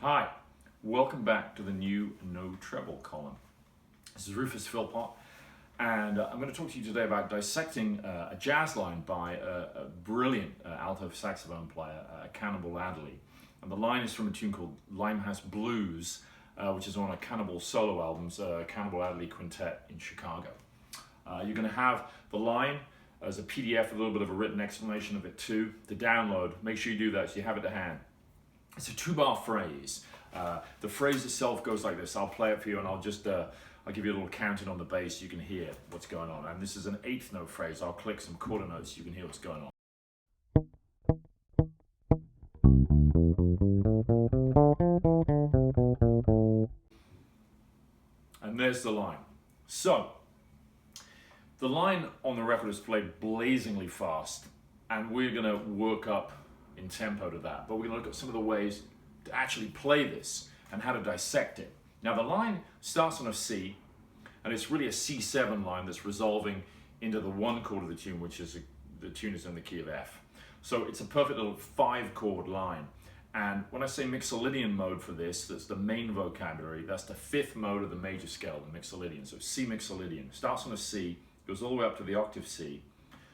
Hi, welcome back to the new no treble column. This is Rufus Philpott, and I'm going to talk to you today about dissecting a jazz line by a brilliant alto saxophone player, Cannonball Adderley. And the line is from a tune called Limehouse Blues, which is on a Cannonball solo albums, Cannonball Adderley Quintet in Chicago. You're going to have the line as a PDF, a little bit of a written explanation of it too. To download, make sure you do that so you have it to hand. It's a 2-bar phrase. The phrase itself goes like this. I'll play it for you, and I'll give you a little counting on the bass so you can hear what's going on. And this is an 8th note phrase. I'll click some quarter notes so you can hear what's going on. And there's the line. So, the line on the record is played blazingly fast, and we're going to work up in tempo to that. But we're going to look at some of the ways to actually play this and how to dissect it. Now, the line starts on a C, and it's really a C7 line that's resolving into the 1 chord of the tune, which is the tune is in the key of F. So it's a perfect little 5-chord line. And when I say mixolydian mode for this, that's the main vocabulary. That's the 5th mode of the major scale, the mixolydian. So C mixolydian starts on a C, goes all the way up to the octave C,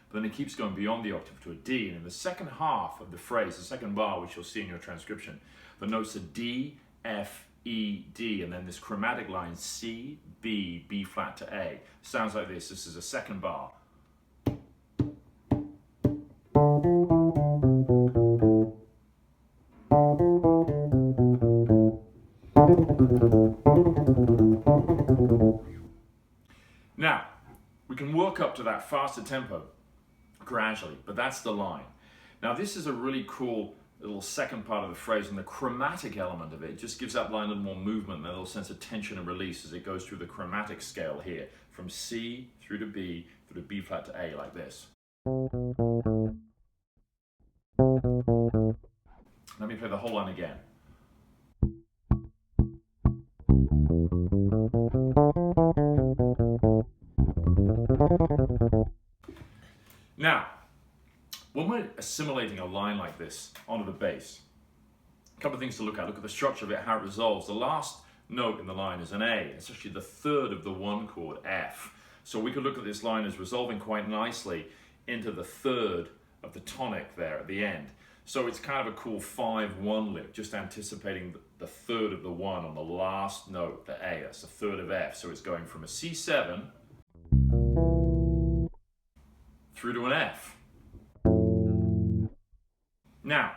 but then it keeps going beyond the octave to a D. And in the second half of the phrase, the second bar, which you'll see in your transcription, the notes are D, F, E, D, and then this chromatic line C, B, B flat to A. Sounds like this. This is a second bar. Now, we can work up to that faster tempo gradually, but that's the line. Now, this is a really cool little second part of the phrase, and the chromatic element of it just gives that line a little more movement and a little sense of tension and release as it goes through the chromatic scale here, from C through to B, through to B flat to A, like this. Let me play the whole line again. Now, when we're assimilating a line like this onto the bass, a couple of things to look at. Look at the structure of it, how it resolves. The last note in the line is an A. It's actually the 3rd of the 1 chord, F. So we could look at this line as resolving quite nicely into the 3rd of the tonic there at the end. So it's kind of a cool 5-1 lick, just anticipating the 3rd of the 1 on the last note, the A. That's the 3rd of F. So it's going from a C7 through to an F. Now,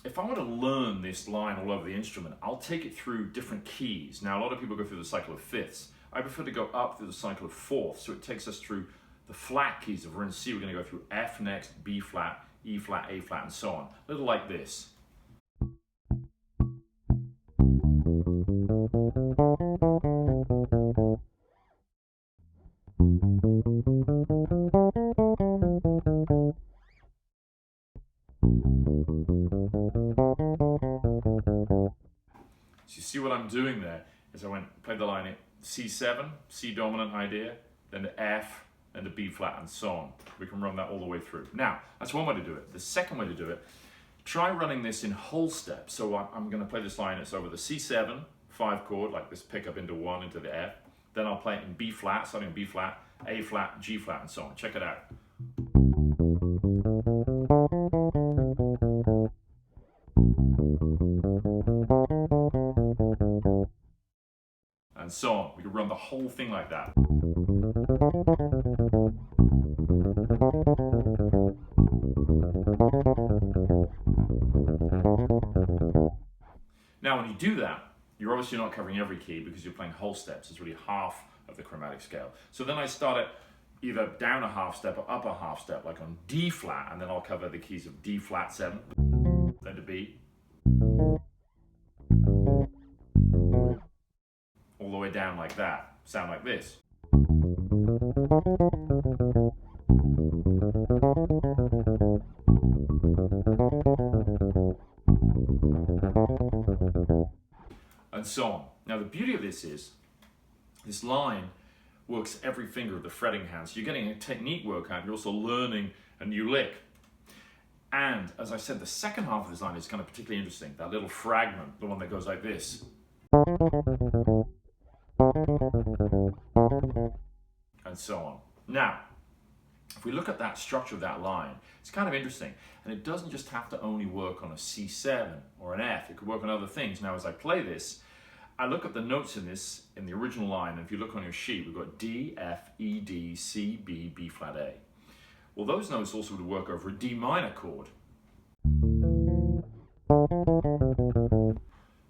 if I want to learn this line all over the instrument, I'll take it through different keys. Now, a lot of people go through the cycle of 5ths. I prefer to go up through the cycle of 4ths, so it takes us through the flat keys. If we're in C, we're going to go through F next, B flat, E flat, A flat, and so on. A little like this. So you see what I'm doing there is I played the line at C7, C dominant idea, then to F, then to B flat, and so on. We can run that all the way through. Now, that's one way to do it. The second way to do it, try running this in whole steps. So I'm going to play this line, it's over the C7, 5 chord, like this pickup into 1, into the F. Then I'll play it in B flat, starting in B flat, A flat, G flat, and so on. Check it out. And so on. We can run the whole thing like that. Now, when you do that, you're obviously not covering every key because you're playing whole steps. It's really half of the chromatic scale. So then I start it either down a half step or up a half step, like on D flat, and then I'll cover the keys of D flat 7, then to B, all the way down like that. Sound like this. And so on. Now the beauty of this is, this line works every finger of the fretting hand. So you're getting a technique workout, you're also learning a new lick. And as I said, the second half of this line is kind of particularly interesting. That little fragment, the one that goes like this. And so on. Now, if we look at that structure of that line, it's kind of interesting. And it doesn't just have to only work on a C7 or an F. It could work on other things. Now, as I play this, I look at the notes in this, in the original line, and if you look on your sheet, we've got D, F, E, D, C, B, B flat A. Well, those notes also would work over a D minor chord.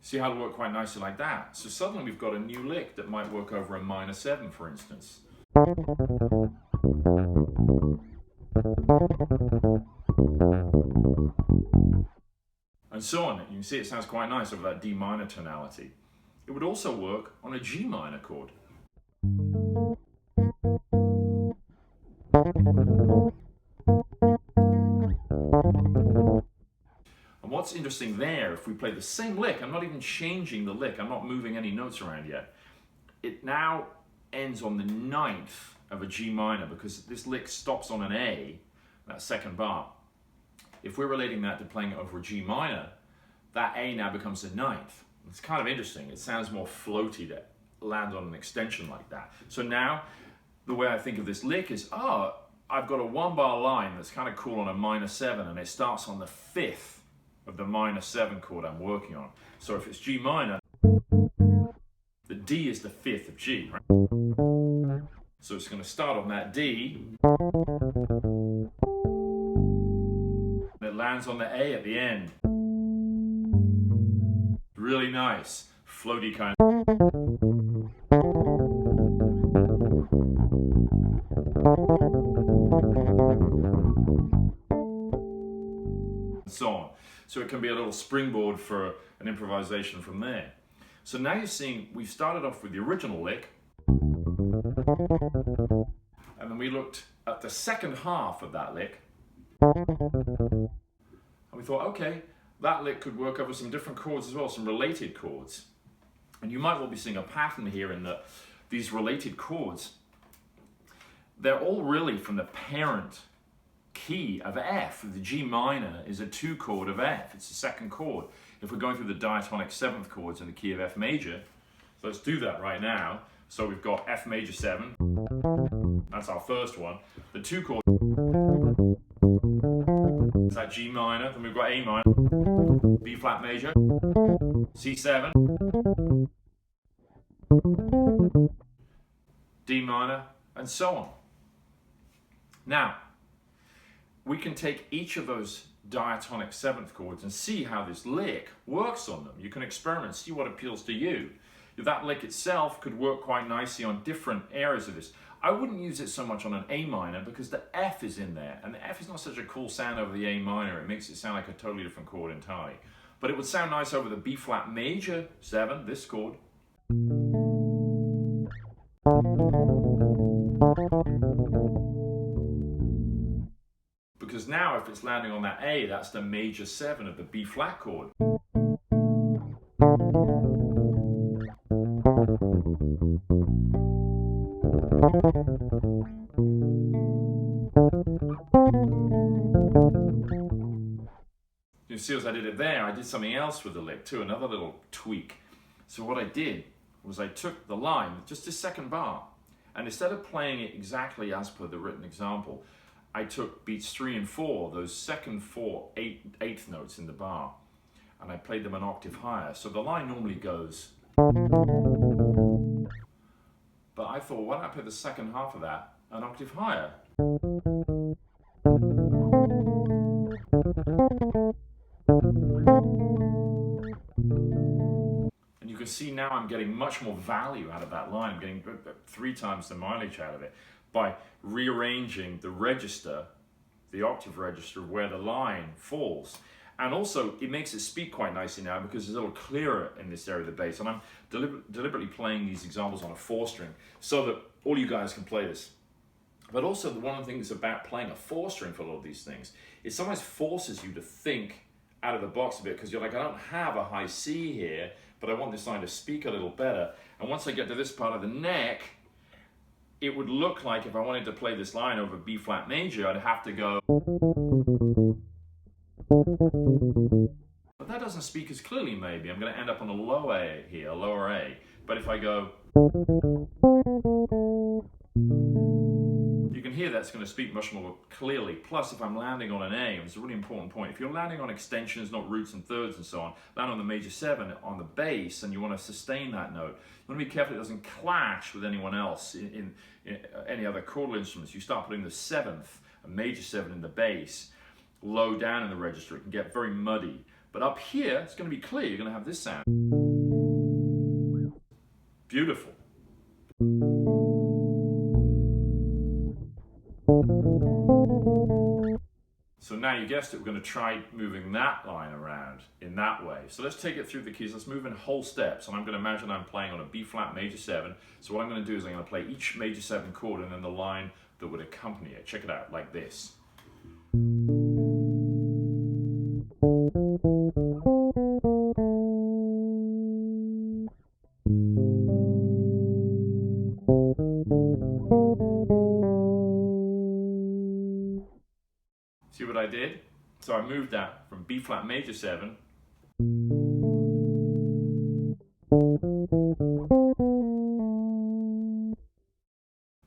See how it'll work quite nicely like that? So suddenly we've got a new lick that might work over a minor 7, for instance. And so on. You can see it sounds quite nice over that D minor tonality. It would also work on a G minor chord. And what's interesting there, if we play the same lick, I'm not even changing the lick, I'm not moving any notes around yet. It now ends on the 9th of a G minor because this lick stops on an A, that second bar. If we're relating that to playing it over a G minor, that A now becomes the 9th. It's kind of interesting. It sounds more floaty to land on an extension like that. So now, the way I think of this lick is, I've got a 1-bar line that's kind of cool on a minor 7, and it starts on the 5th of the minor 7 chord I'm working on. So if it's G minor, the D is the 5th of G, right? So it's going to start on that D, and it lands on the A at the end. Really nice, floaty kind of. And so on. So it can be a little springboard for an improvisation from there. So now you're seeing we've started off with the original lick, and then we looked at the second half of that lick, and we thought, okay, that lick could work over some different chords as well, some related chords. And you might well be seeing a pattern here in that these related chords, they're all really from the parent key of F. The G minor is a 2 chord of F. It's the second chord. If we're going through the diatonic 7th chords in the key of F major, so let's do that right now. So we've got F major 7. That's our first one. The 2 chord is that G minor. Then we've got A minor, B flat major, C7, D minor, and so on. Now, we can take each of those diatonic 7th chords and see how this lick works on them. You can experiment, see what appeals to you. That lick itself could work quite nicely on different areas of this. I wouldn't use it so much on an A minor because the F is in there, and the F is not such a cool sound over the A minor. It makes it sound like a totally different chord entirely. But it would sound nice over the B flat major 7, this chord. Because now if it's landing on that A, that's the major 7 of the B flat chord. You see as I did it there, I did something else with the lick too, another little tweak. So what I did was I took the line, just this second bar, and instead of playing it exactly as per the written example, I took beats 3 and 4, those second 4 eighth notes in the bar, and I played them an octave higher. So the line normally goes, but I thought, why don't I play the second half of that an octave higher? And you can see now I'm getting much more value out of that line. I'm getting 3 times the mileage out of it by rearranging the register, the octave register, where the line falls. And also, it makes it speak quite nicely now because it's a little clearer in this area of the bass. And I'm deliberately playing these examples on a 4-string so that all you guys can play this. But also, one of the things about playing a 4-string for a lot of these things, it sometimes forces you to think out of the box a bit because you're like, I don't have a high C here, but I want this line to speak a little better. And once I get to this part of the neck, it would look like if I wanted to play this line over B flat major, I'd have to go. But that doesn't speak as clearly maybe. I'm going to end up on a low A here, a lower A. But if I go, you can hear that's going to speak much more clearly. Plus, if I'm landing on an A, it's a really important point. If you're landing on extensions, not roots and thirds and so on, land on the major 7 on the bass, and you want to sustain that note, you want to be careful it doesn't clash with anyone else in any other chordal instruments. You start putting the 7th, a major 7 in the bass, low down in the register, it can get very muddy. But up here, it's going to be clear. You're going to have this sound. Beautiful. So now you guessed it, we're going to try moving that line around in that way. So let's take it through the keys. Let's move in whole steps. And I'm going to imagine I'm playing on a B flat major 7. So what I'm going to do is I'm going to play each major 7 chord and then the line that would accompany it. Check it out, like this. See what I did? So I moved that from B flat major 7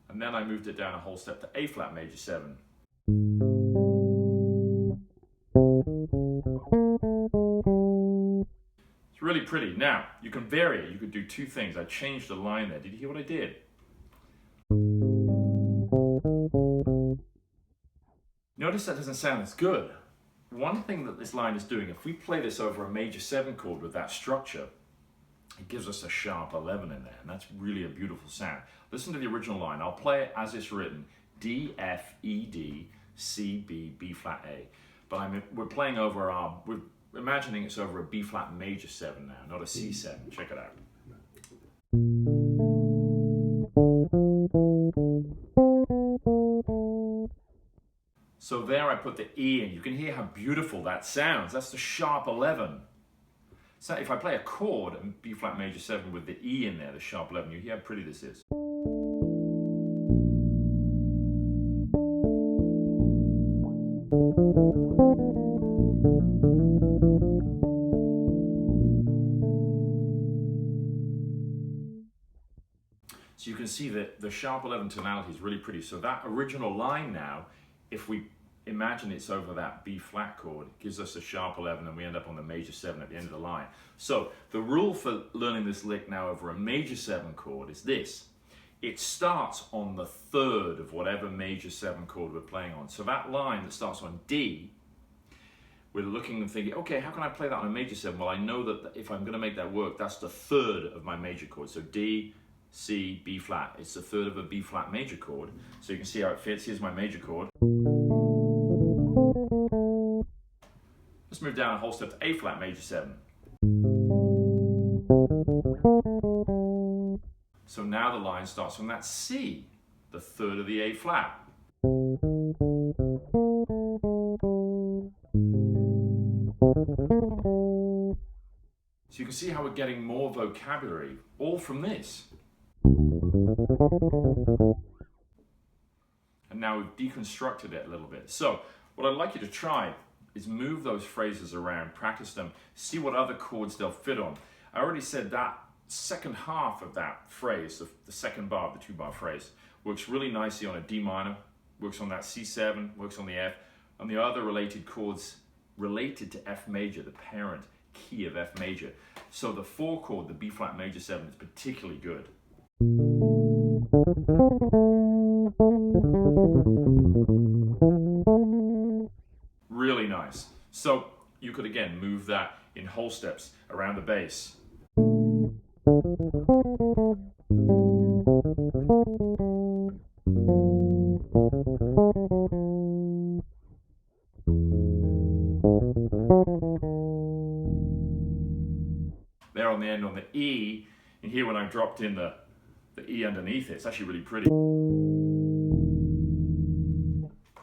and then I moved it down a whole step to A flat major 7. It's really pretty. Now, you can vary it. You could do two things. I changed the line there. Did you hear what I did? Notice that doesn't sound as good. One thing that this line is doing, if we play this over a major 7 chord with that structure, it gives us a sharp 11 in there, and that's really a beautiful sound. Listen to the original line. I'll play it as it's written. D, F, E, D, C, B, B flat, A. But we're playing over we're imagining it's over a B flat major 7 now, not a C7. Check it out. So there I put the E in. You can hear how beautiful that sounds. That's the sharp 11. So if I play a chord in B flat major 7 with the E in there, the sharp 11, you hear how pretty this is. So you can see that the sharp 11 tonality is really pretty. So that original line now, if we imagine it's over that B flat chord, it gives us a sharp 11 and we end up on the major 7 at the end of the line. So the rule for learning this lick now over a major 7 chord is this. It starts on the 3rd of whatever major 7 chord we're playing on. So that line that starts on D, we're looking and thinking, okay, how can I play that on a major 7? Well, I know that if I'm going to make that work, that's the 3rd of my major chord. So D, C, B flat. It's the 3rd of a B flat major chord. So you can see how it fits. Here's my major chord. Let's move down a whole step to A flat major 7. So now the line starts from that C, the 3rd of the A flat. So you can see how we're getting more vocabulary, all from this. And now we've deconstructed it a little bit. So what I'd like you to try is move those phrases around, practice them, see what other chords they'll fit on. I already said that second half of that phrase, the second bar of the 2-bar phrase, works really nicely on a D minor, works on that C7, works on the F, and the other related chords related to F major, the parent key of F major. So the 4 chord, the B flat major 7, is particularly good. Really nice. So you could again move that in whole steps around the bass. There on the end on the E, and here when I dropped in the E underneath it, it's actually really pretty.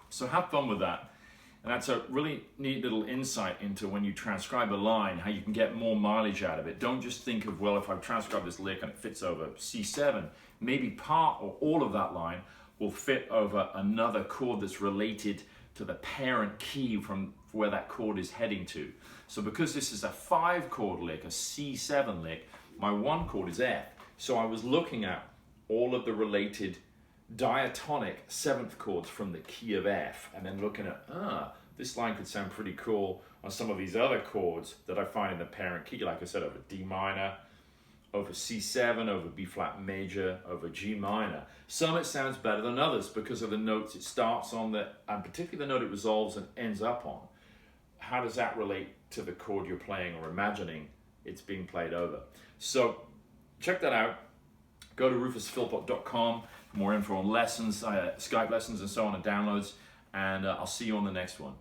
So have fun with that. And that's a really neat little insight into when you transcribe a line, how you can get more mileage out of it. Don't just think of, well, if I've transcribed this lick and it fits over C7, maybe part or all of that line will fit over another chord that's related to the parent key from where that chord is heading to. So because this is a 5-chord lick, a C7 lick, my 1 chord is F. So I was looking at all of the related diatonic 7th chords from the key of F, and then looking at, this line could sound pretty cool on some of these other chords that I find in the parent key, like I said, over D minor, over C7, over B flat major, over G minor. Some it sounds better than others because of the notes it starts on, and particularly the note it resolves and ends up on. How does that relate to the chord you're playing or imagining it's being played over? So check that out. Go to rufusphilpott.com for more info on lessons, Skype lessons and so on, and downloads, and I'll see you on the next one.